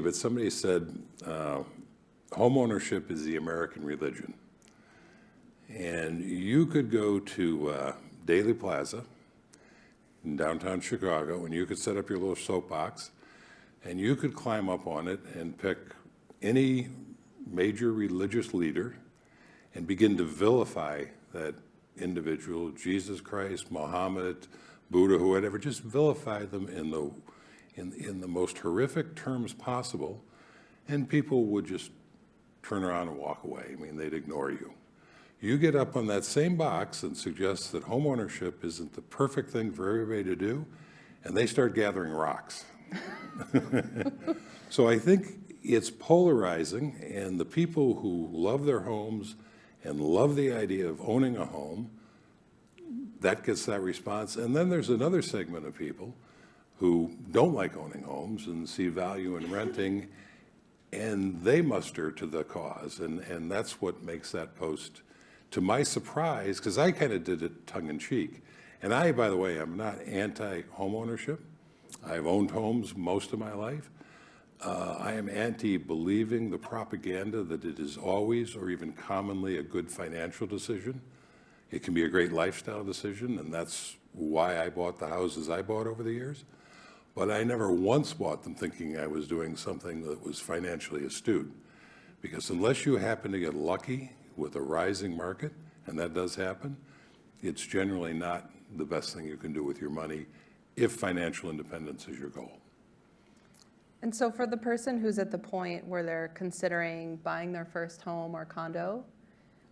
but somebody said home ownership is the American religion. And you could go to Daily Plaza in downtown Chicago, and you could set up your little soapbox, and you could climb up on it and pick any major religious leader and begin to vilify that individual, Jesus Christ, Muhammad, Buddha, whoever, just vilify them in the most horrific terms possible, and people would just turn around and walk away. I mean, they'd ignore you. You get up on that same box and suggest that home ownership isn't the perfect thing for everybody to do, and they start gathering rocks. So I think it's polarizing, and the people who love their homes and love the idea of owning a home, that gets that response. And then there's another segment of people who don't like owning homes and see value in renting, and they muster to the cause. And that's what makes that post, to my surprise, because I kind of did it tongue-in-cheek. And I, by the way, I'm not anti-homeownership. I've owned homes most of my life. I am anti-believing the propaganda that it is always or even commonly a good financial decision. It can be a great lifestyle decision, and that's why I bought the houses I bought over the years. But I never once bought them thinking I was doing something that was financially astute. Because unless you happen to get lucky with a rising market, and that does happen, it's generally not the best thing you can do with your money if financial independence is your goal. And so for the person who's at the point where they're considering buying their first home or condo,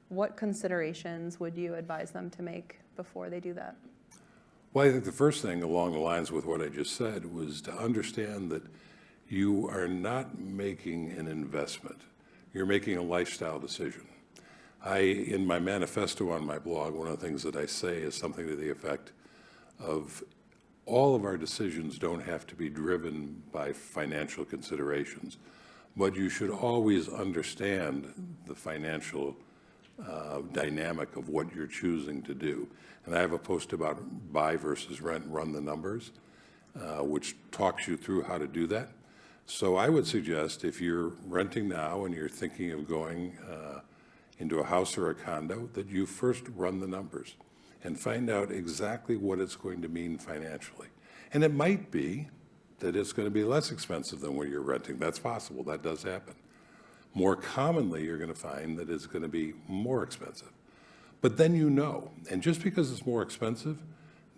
what considerations would you advise them to make before they do that? Well, I think the first thing along the lines with what I just said was to understand that you are not making an investment. You're making a lifestyle decision. In my manifesto on my blog, one of the things that I say is something to the effect of all of our decisions don't have to be driven by financial considerations, but you should always understand the financial dynamic of what you're choosing to do. And I have a post about buy versus rent, run the numbers, which talks you through how to do that. So I would suggest if you're renting now and you're thinking of going into a house or a condo, that you first run the numbers and find out exactly what it's going to mean financially. And it might be that it's going to be less expensive than what you're renting. That's possible. That does happen. More commonly, you're going to find that it's going to be more expensive. But then you know. And just because it's more expensive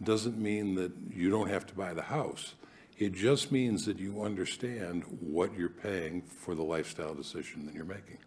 doesn't mean that you don't have to buy the house. It just means that you understand what you're paying for the lifestyle decision that you're making.